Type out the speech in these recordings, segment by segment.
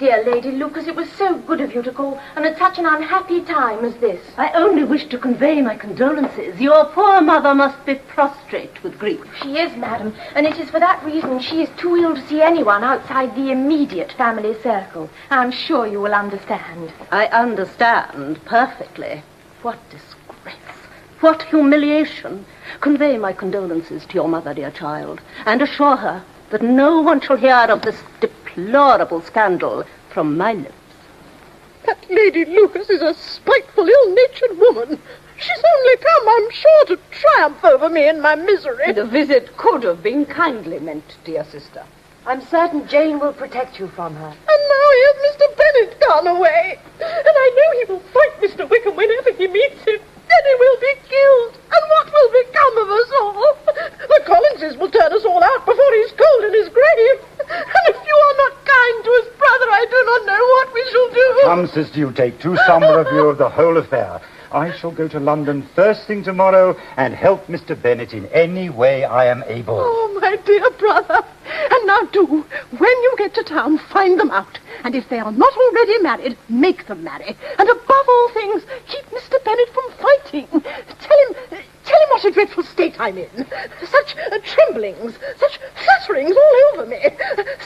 Dear Lady Lucas, it was so good of you to call, and at such an unhappy time as this. I only wish to convey my condolences. Your poor mother must be prostrate with grief. She is, madam, and it is for that reason she is too ill to see anyone outside the immediate family circle. I'm sure you will understand. I understand perfectly. What disgrace. What humiliation. Convey my condolences to your mother, dear child, and assure her that no one shall hear of this deplorable scandal from my lips. That Lady Lucas is a spiteful, ill-natured woman. She's only come, I'm sure, to triumph over me in my misery. The visit could have been kindly meant, dear sister. I'm certain Jane will protect you from her. And now here's Mr. Bennet gone away. And I know he will fight Mr. Wickham whenever he meets him. Then he will be killed. And what will become of us all? The Collinses will turn us all out before he's cold in his grave. And if you are not kind to his brother, I do not know what we shall do. Come, sister, you take too somber a view of the whole affair. I shall go to London first thing tomorrow and help Mr. Bennet in any way I am able. Oh, my dear brother. And now do, when you get to town, find them out. And if they are not already married, make them marry. And above all things, keep Mr. Bennet from fighting. Tell him what a dreadful state I'm in. Such tremblings, such flutterings all over me.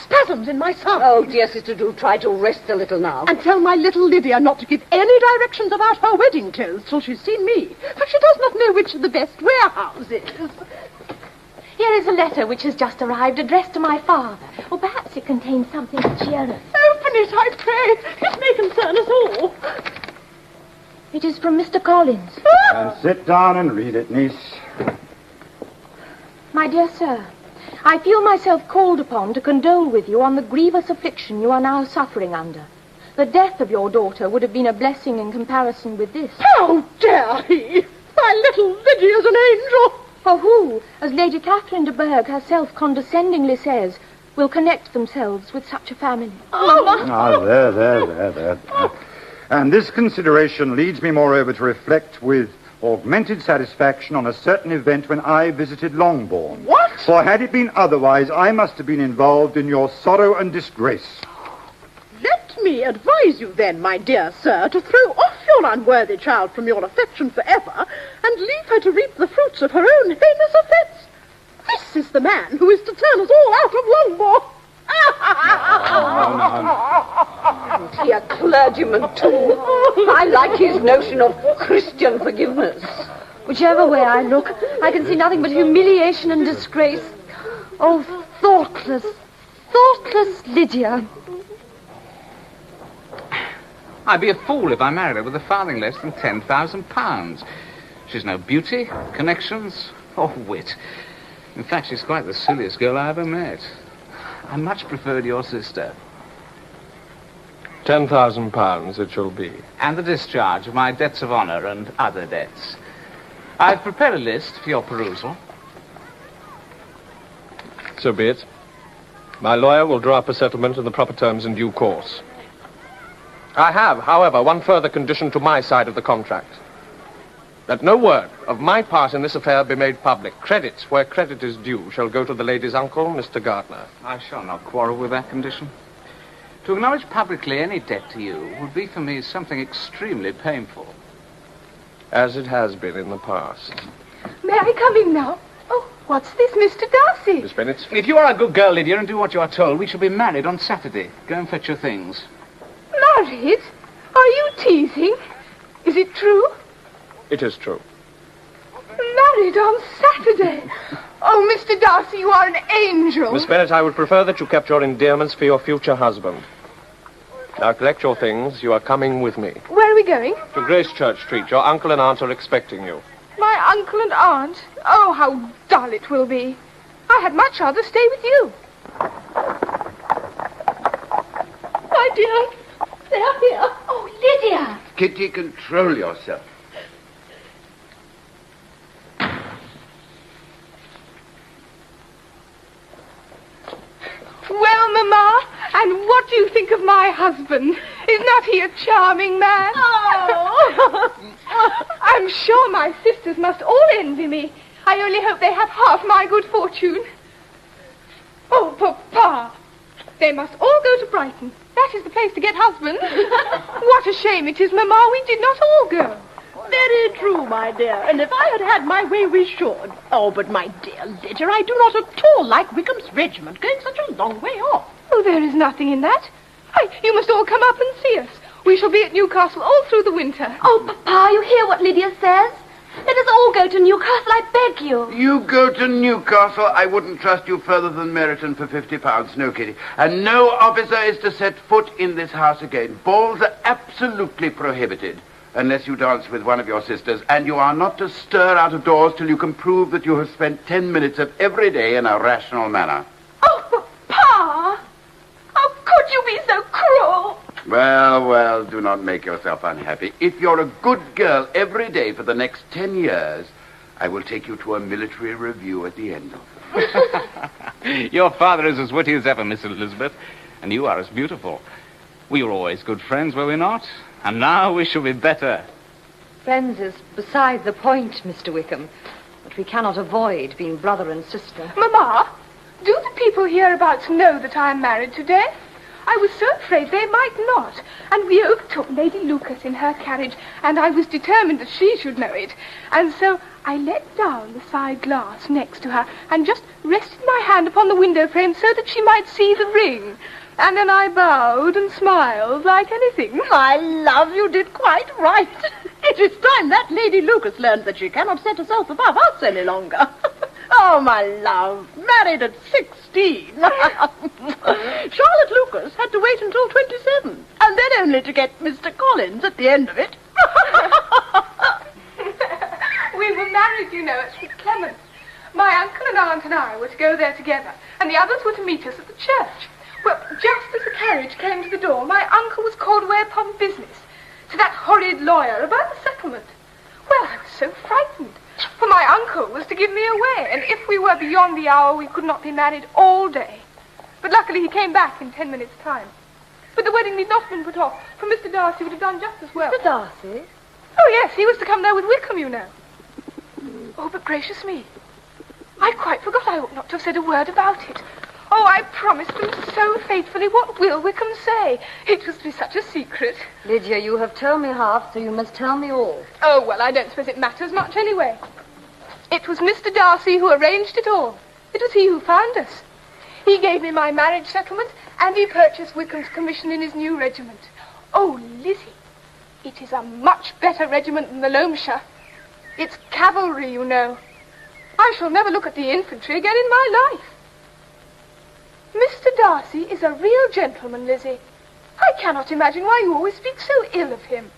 Spasms in my side. Oh, dear sister, do try to rest a little now. And tell my little Lydia not to give any directions about her wedding clothes till she's seen me. For she does not know which is the best warehouse is. Here is a letter which has just arrived, addressed to my father. Or perhaps it contains something to cheer us. Open it, I pray. It may concern us all. It is from Mr. Collins. And sit down and read it, niece. My dear sir, I feel myself called upon to condole with you on the grievous affliction you are now suffering under. The death of your daughter would have been a blessing in comparison with this. How dare he? My little Lydia's an angel. For who, as Lady Catherine de Bourgh herself condescendingly says, will connect themselves with such a family? Ah, there. And this consideration leads me, moreover, to reflect with augmented satisfaction on a certain event when I visited Longbourn. What? For had it been otherwise, I must have been involved in your sorrow and disgrace. Let me advise you then, my dear sir, to throw off your unworthy child from your affection forever and leave her to reap the fruits of her own heinous offense. This is the man who is to turn us all out of Longbourn. Isn't he a clergyman, too? I like his notion of Christian forgiveness. Whichever way I look, I can see nothing but humiliation and disgrace. Oh, thoughtless Lydia. I'd be a fool if I married her with a farthing less than £10,000. She's no beauty, connections, or wit. In fact, she's quite the silliest girl I ever met. I much preferred your sister. £10,000 it shall be. And the discharge of my debts of honor and other debts. I've prepared a list for your perusal. So be it. My lawyer will draw up a settlement in the proper terms in due course. I have, however, one further condition to my side of the contract. That no word of my part in this affair be made public. Credit, where credit is due, shall go to the lady's uncle, Mr. Gardner. I shall not quarrel with that condition. To acknowledge publicly any debt to you would be for me something extremely painful. As it has been in the past. May I come in now? Oh, what's this, Mr. Darcy? Miss Bennet? If you are a good girl, Lydia, and do what you are told, we shall be married on Saturday. Go and fetch your things. Married? Are you teasing? Is it true? It is true. Married on Saturday? Oh, Mr. Darcy, you are an angel. Miss Bennet, I would prefer that you kept your endearments for your future husband. Now, collect your things. You are coming with me. Where are we going? To Grace Church Street. Your uncle and aunt are expecting you. My uncle and aunt? Oh, how dull it will be. I had much rather stay with you. My dear, they are here. Oh, Lydia. Kitty, control yourself. Well, Mamma, and what do you think of my husband? Is not he a charming man? Oh! I'm sure my sisters must all envy me. I only hope they have half my good fortune. Oh, Papa, they must all go to Brighton. That is the place to get husbands. What a shame it is, Mamma, we did not all go. Very true, my dear. And if I had had my way, we should. Oh, but my dear Lydia, I do not at all like Wickham's regiment going such a long way off. Oh, there is nothing in that. You must all come up and see us. We shall be at Newcastle all through the winter. Oh, Papa, you hear what Lydia says? Let us all go to Newcastle, I beg you. You go to Newcastle? I wouldn't trust you further than Meryton for £50. No, Kitty. And no officer is to set foot in this house again. Balls are absolutely prohibited. Unless you dance with one of your sisters, and you are not to stir out of doors till you can prove that you have spent 10 minutes of every day in a rational manner. Oh, Papa! How could you be so cruel? Well, do not make yourself unhappy. If you're a good girl every day for the next 10 years, I will take you to a military review at the end of it. Your father is as witty as ever, Miss Elizabeth, and you are as beautiful. We were always good friends, were we not? And now we shall be better. Friends is beside the point, Mr. Wickham. But we cannot avoid being brother and sister. Mamma, do the people hereabouts know that I am married today? I was so afraid they might not. And we overtook Lady Lucas in her carriage, and I was determined that she should know it. And so I let down the side glass next to her and just rested my hand upon the window frame so that she might see the ring. And then I bowed and smiled like anything. My love, you did quite right. It is time that Lady Lucas learned that she cannot set herself above us any longer. Oh, my love, married at 16. Charlotte Lucas had to wait until 27, and then only to get Mr. Collins at the end of it. We were married, you know, at St. Clement's. My uncle and aunt and I were to go there together, and the others were to meet us at the church. Well, just as the carriage came to the door, my uncle was called away upon business to that horrid lawyer about the settlement. Well, I was so frightened, for my uncle was to give me away, and if we were beyond the hour, we could not be married all day. But luckily he came back in 10 minutes' time. But the wedding need not have been put off, for Mr. Darcy would have done just as well. Mr. Darcy? Oh, yes, he was to come there with Wickham, you know. Oh, but gracious me, I quite forgot I ought not to have said a word about it. Oh, I promised them so faithfully. What will Wickham say? It was to be such a secret. Lydia, you have told me half, so you must tell me all. Oh, well, I don't suppose it matters much anyway. It was Mr. Darcy who arranged it all. It was he who found us. He gave me my marriage settlement, and he purchased Wickham's commission in his new regiment. Oh, Lizzie, it is a much better regiment than the Loamshire. It's cavalry, you know. I shall never look at the infantry again in my life. Mr. Darcy is a real gentleman, Lizzie. I cannot imagine why you always speak so ill of him.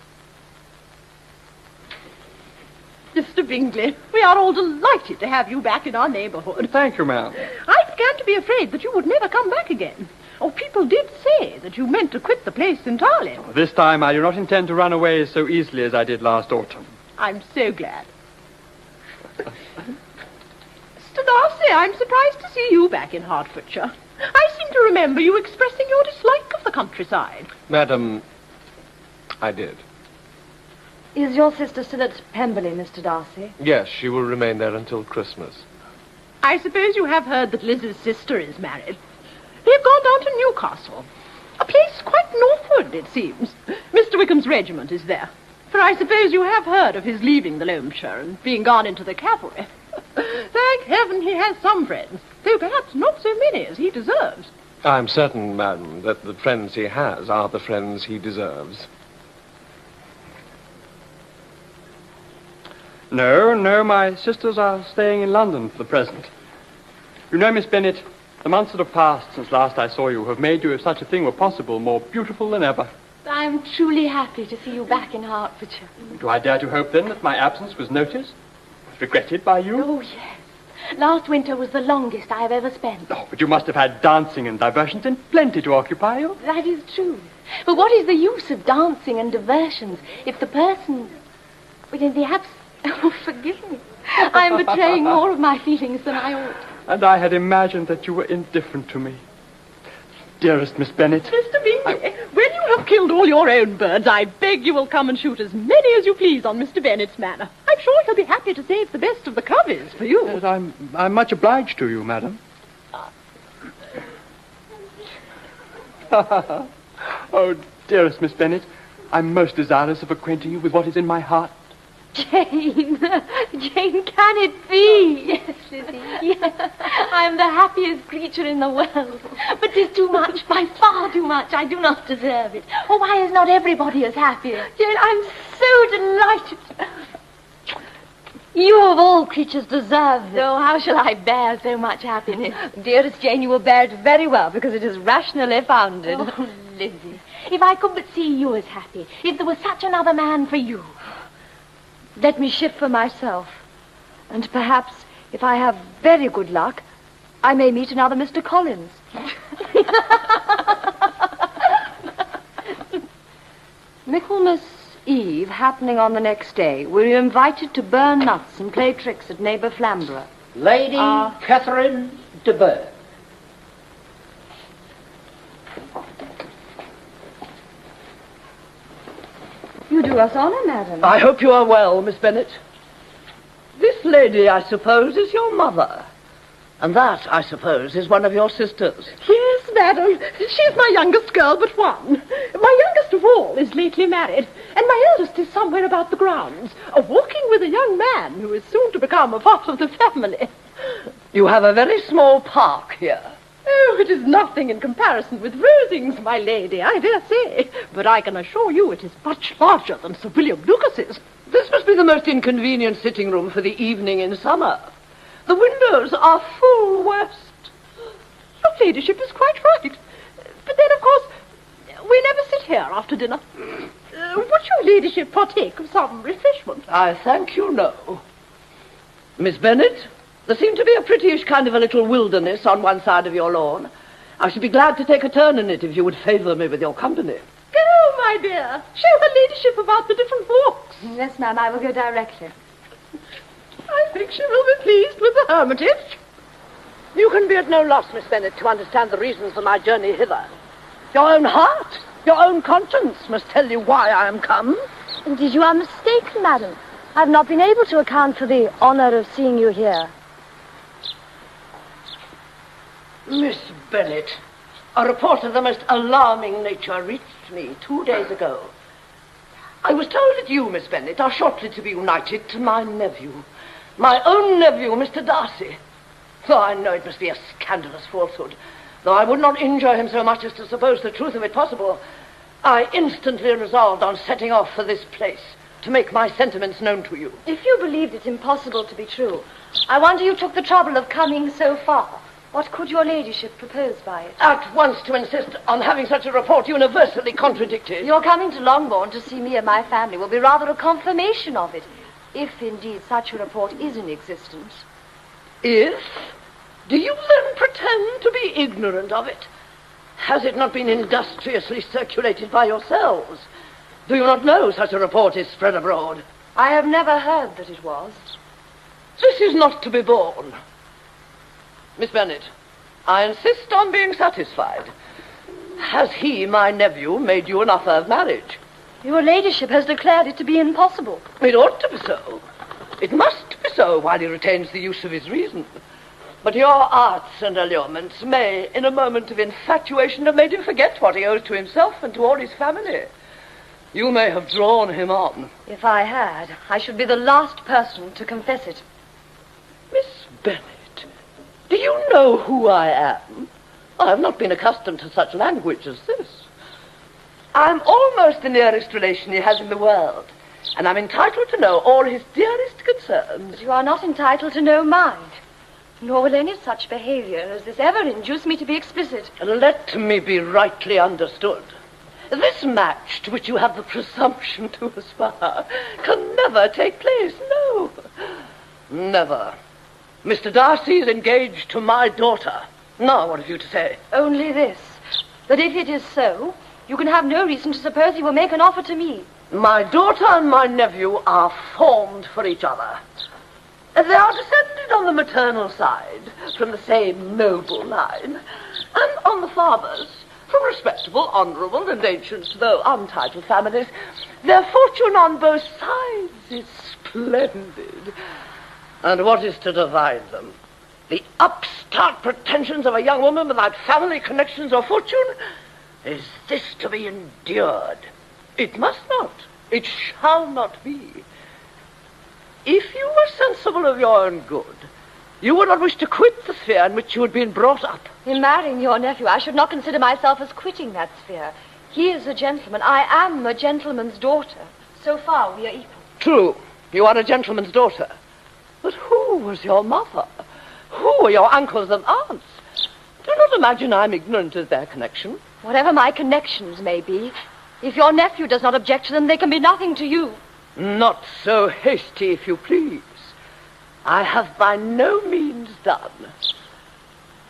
Mr. Bingley, we are all delighted to have you back in our neighborhood. Thank you, ma'am. I began to be afraid that you would never come back again. Oh, people did say that you meant to quit the place entirely. This time I do not intend to run away so easily as I did last autumn. I'm so glad. Mr. Darcy, I'm surprised to see you back in Hertfordshire. I seem to remember you expressing your dislike of the countryside. Madam, I did. Is your sister still at Pemberley, Mr. Darcy? Yes, she will remain there until Christmas. I suppose you have heard that Liz's sister is married. They've gone down to Newcastle. A place quite northward, it seems. Mr. Wickham's regiment is there. For I suppose you have heard of his leaving the Loamshire and being gone into the cavalry. Thank heaven he has some friends, though perhaps not so many as he deserves. I'm certain, madam, that the friends he has are the friends he deserves. No, my sisters are staying in London for the present. You know, Miss Bennet, the months that have passed since last I saw you have made you, if such a thing were possible, more beautiful than ever. I'm truly happy to see you back in Hertfordshire. Do I dare to hope, then, that my absence was noticed? Was regretted by you? Oh, yes. Last winter was the longest I have ever spent. Oh, but you must have had dancing and diversions in plenty to occupy you. That is true. But what is the use of dancing and diversions if the person... Well, in the absence... Oh, forgive me. I'm betraying more of my feelings than I ought. And I had imagined that you were indifferent to me. Dearest Miss Bennet. Mr. Bingley, when you have killed all your own birds, I beg you will come and shoot as many as you please on Mr. Bennet's manor. I'm sure he'll be happy to save the best of the coveys for you. Yes, I'm much obliged to you, madam. Oh, dearest Miss Bennet, I'm most desirous of acquainting you with what is in my heart. Jane, Jane, can it be? Yes, Lizzie. Yes. I'm the happiest creature in the world. But 'tis too much, by far too much. I do not deserve it. Oh, why is not everybody as happy? Jane, I'm so delighted. You of all creatures deserve it. Oh, how shall I bear so much happiness? Dearest Jane, you will bear it very well because it is rationally founded. Oh, Lizzie, if I could but see you as happy, if there was such another man for you. Let me shift for myself. And perhaps, if I have very good luck, I may meet another Mr. Collins. Michaelmas Eve happening on the next day, were you invited to burn nuts and play tricks at neighbour Flamborough? Lady Catherine de Bourgh. You do us honour, madam. I hope you are well, Miss Bennet. This lady, I suppose, is your mother. And that, I suppose, is one of your sisters. Yes, madam. She's my youngest girl but one. My youngest of all is lately married, and my eldest is somewhere about the grounds, walking with a young man who is soon to become a part of the family. You have a very small park here. Oh, it is nothing in comparison with Rosings, my lady, I dare say. But I can assure you it is much larger than Sir William Lucas's. This must be the most inconvenient sitting room for the evening in summer. The windows are full west. Your ladyship is quite right. But then, of course, we never sit here after dinner. Would your ladyship partake of some refreshment? I thank you, no. Miss Bennet, there seemed to be a prettyish kind of a little wilderness on one side of your lawn. I should be glad to take a turn in it if you would favour me with your company. Go, my dear. Show her ladyship about the different walks. Yes, ma'am, I will go directly. I think she will be pleased with the hermitage. You can be at no loss, Miss Bennet, to understand the reasons for my journey hither. Your own heart, your own conscience must tell you why I am come. Indeed, you are mistaken, madam. I have not been able to account for the honour of seeing you here. Miss Bennet, a report of the most alarming nature reached me 2 days ago. I was told that you, Miss Bennet, are shortly to be united to my nephew. My own nephew, Mr. Darcy. Though I know it must be a scandalous falsehood, though I would not injure him so much as to suppose the truth of it possible, I instantly resolved on setting off for this place to make my sentiments known to you. If you believed it impossible to be true, I wonder you took the trouble of coming so far. What could your ladyship propose by it? At once to insist on having such a report universally contradicted. Your coming to Longbourn to see me and my family will be rather a confirmation of it, if indeed such a report is in existence. If? Do you then pretend to be ignorant of it? Has it not been industriously circulated by yourselves? Do you not know such a report is spread abroad? I have never heard that it was. This is not to be borne. Miss Bennet, I insist on being satisfied. Has he, my nephew, made you an offer of marriage? Your ladyship has declared it to be impossible. It ought to be so. It must be so while he retains the use of his reason. But your arts and allurements may, in a moment of infatuation, have made him forget what he owes to himself and to all his family. You may have drawn him on. If I had, I should be the last person to confess it. Miss Bennet, do you know who I am? I have not been accustomed to such language as this. I'm almost the nearest relation he has in the world, and I'm entitled to know all his dearest concerns. But you are not entitled to know mine, nor will any such behavior as this ever induce me to be explicit. Let me be rightly understood. This match to which you have the presumption to aspire can never take place, no. Never. Mr. Darcy is engaged to my daughter. Now, what have you to say? Only this, that if it is so, you can have no reason to suppose he will make an offer to me. My daughter and my nephew are formed for each other. They are descended on the maternal side from the same noble line, and on the father's from respectable, honourable, and ancient, though untitled families. Their fortune on both sides is splendid. And what is to divide them? The upstart pretensions of a young woman without family connections or fortune? Is this to be endured? It must not. It shall not be. If you were sensible of your own good, you would not wish to quit the sphere in which you had been brought up. In marrying your nephew, I should not consider myself as quitting that sphere. He is a gentleman. I am a gentleman's daughter. So far, we are equal. True, you are a gentleman's daughter. But who was your mother? Who were your uncles and aunts? Do not imagine I'm ignorant of their connection. Whatever my connections may be, if your nephew does not object to them, they can be nothing to you. Not so hasty, if you please. I have by no means done.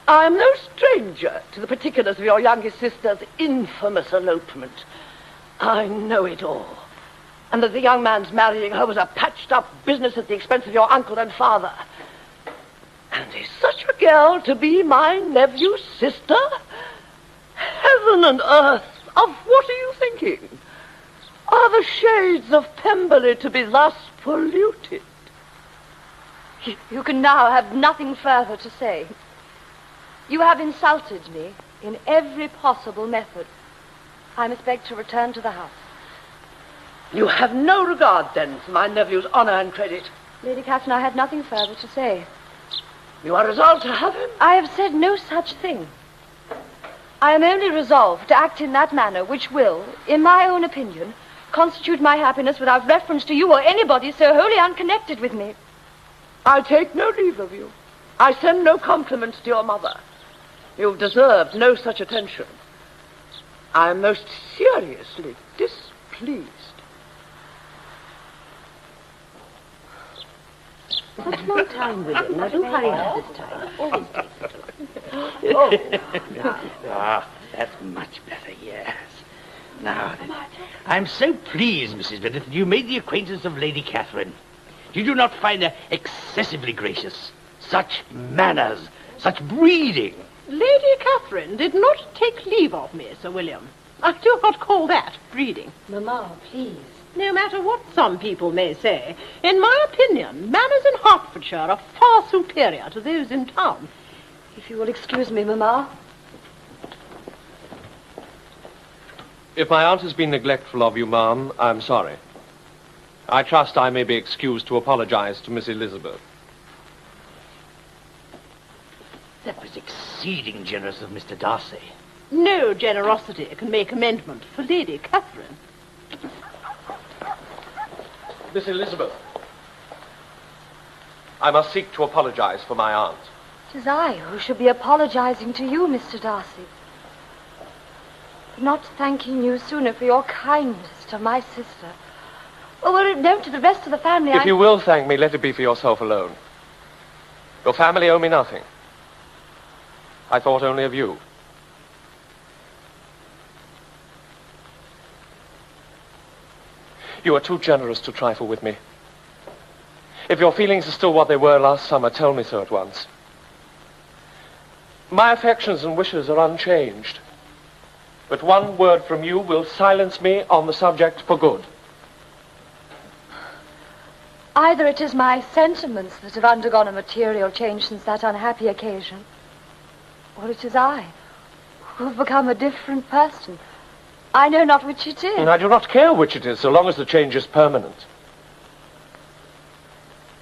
I am no stranger to the particulars of your youngest sister's infamous elopement. I know it all. And that the young man's marrying her was a patched-up business at the expense of your uncle and father. And is such a girl to be my nephew's sister? Heaven and earth, of what are you thinking? Are the shades of Pemberley to be thus polluted? You can now have nothing further to say. You have insulted me in every possible method. I must beg to return to the house. You have no regard, then, for my nephew's honor and credit. Lady Catherine, I had nothing further to say. You are resolved to have him? I have said no such thing. I am only resolved to act in that manner which will, in my own opinion, constitute my happiness without reference to you or anybody so wholly unconnected with me. I take no leave of you. I send no compliments to your mother. You've deserved no such attention. I am most seriously displeased. Such long time, William. Now do hurry up this time. Always Ah, that's much better, yes. Now then, I'm so pleased, Mrs. Bennet, that you made the acquaintance of Lady Catherine. You do not find her excessively gracious? Such manners, such breeding. Lady Catherine did not take leave of me, Sir William. I do not call that breeding. Mamma, please. No matter what some people may say, in my opinion, manners in Hertfordshire are far superior to those in town. If you will excuse me, Mamma. If my aunt has been neglectful of you, ma'am, I'm sorry. I trust I may be excused to apologize to Miss Elizabeth. That was exceeding generous of Mr. Darcy. No generosity can make amendment for Lady Catherine. Miss Elizabeth, I must seek to apologize for my aunt. It is I who should be apologizing to you, Mr. Darcy. For not thanking you sooner for your kindness to my sister. Or were it known to the rest of the family, If you will thank me, let it be for yourself alone. Your family owe me nothing. I thought only of you. You are too generous to trifle with me. If your feelings are still what they were last summer, tell me so at once. My affections and wishes are unchanged. But one word from you will silence me on the subject for good. Either it is my sentiments that have undergone a material change since that unhappy occasion, or it is I who have become a different person. I know not which it is. And I do not care which it is, so long as the change is permanent.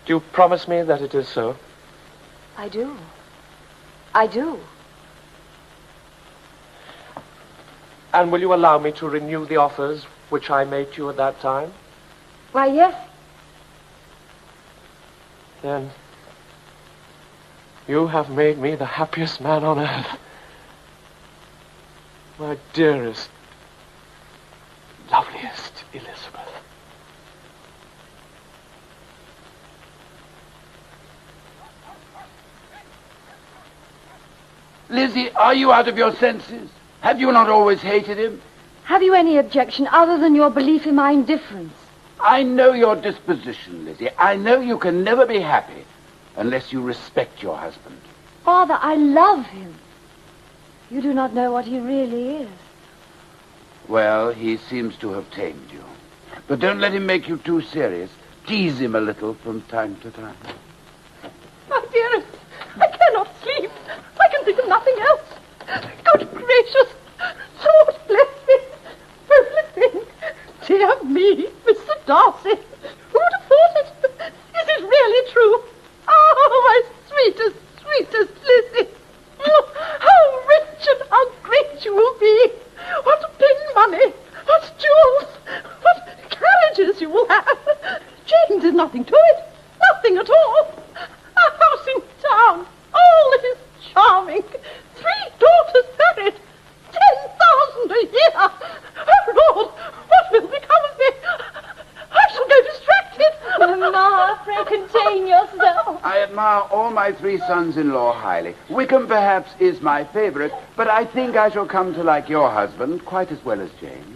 Do you promise me that it is so? I do. I do. And will you allow me to renew the offers which I made to you at that time? Why, yes. Then you have made me the happiest man on earth. My dearest, loveliest Elizabeth. Lizzie, are you out of your senses? Have you not always hated him? Have you any objection other than your belief in my indifference? I know your disposition, Lizzie. I know you can never be happy unless you respect your husband. Father, I love him. You do not know what he really is. Well, he seems to have tamed you. But don't let him make you too serious. Tease him a little from time to time. My dearest, I cannot sleep. I can think of nothing else. Good gracious, Lord nothing to it. Nothing at all. A house in town. All that is charming. 3 daughters married. 10,000 a year. Oh, Lord, what will become of me? I shall go distracted. Mamma, pray contain yourself. I admire all my 3 sons-in-law highly. Wickham, perhaps, is my favourite, but I think I shall come to like your husband quite as well as James.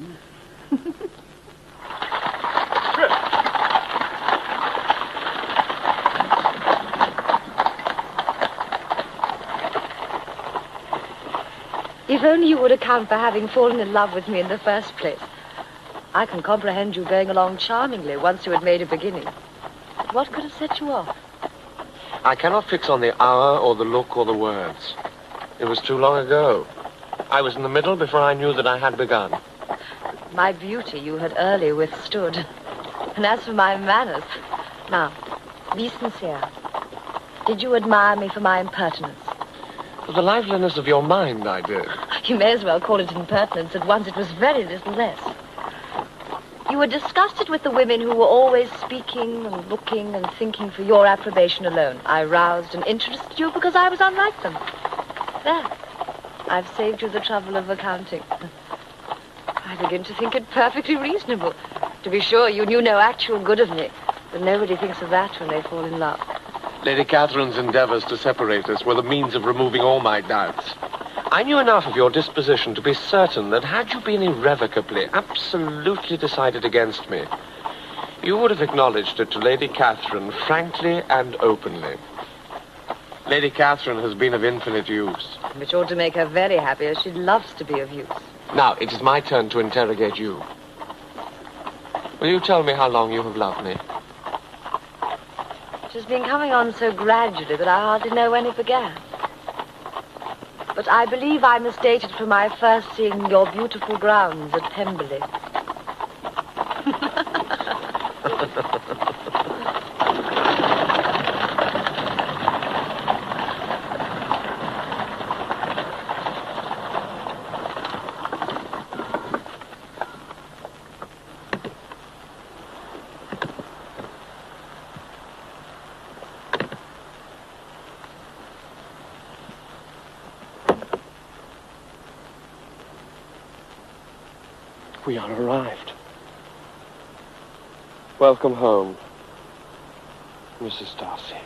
If only you would account for having fallen in love with me in the first place. I can comprehend you going along charmingly once you had made a beginning. But what could have set you off? I cannot fix on the hour or the look or the words. It was too long ago. I was in the middle before I knew that I had begun. My beauty you had early withstood. And as for my manners... Now, be sincere. Did you admire me for my impertinence? For the liveliness of your mind, I did. You may as well call it impertinence at once. It was very little less. You were disgusted with the women who were always speaking and looking and thinking for your approbation alone. I roused and interested you because I was unlike them. There. I've saved you the trouble of accounting. I begin to think it perfectly reasonable. To be sure, you knew no actual good of me, but nobody thinks of that when they fall in love. Lady Catherine's endeavours to separate us were the means of removing all my doubts. I knew enough of your disposition to be certain that had you been irrevocably, absolutely decided against me, you would have acknowledged it to Lady Catherine frankly and openly. Lady Catherine has been of infinite use. Which ought to make her very happy, as she loves to be of use. Now, it is my turn to interrogate you. Will you tell me how long you have loved me? It has been coming on so gradually that I hardly know when it began. But I believe I misdated from my first seeing your beautiful grounds at Pemberley. We are arrived. Welcome home, Mrs. Darcy.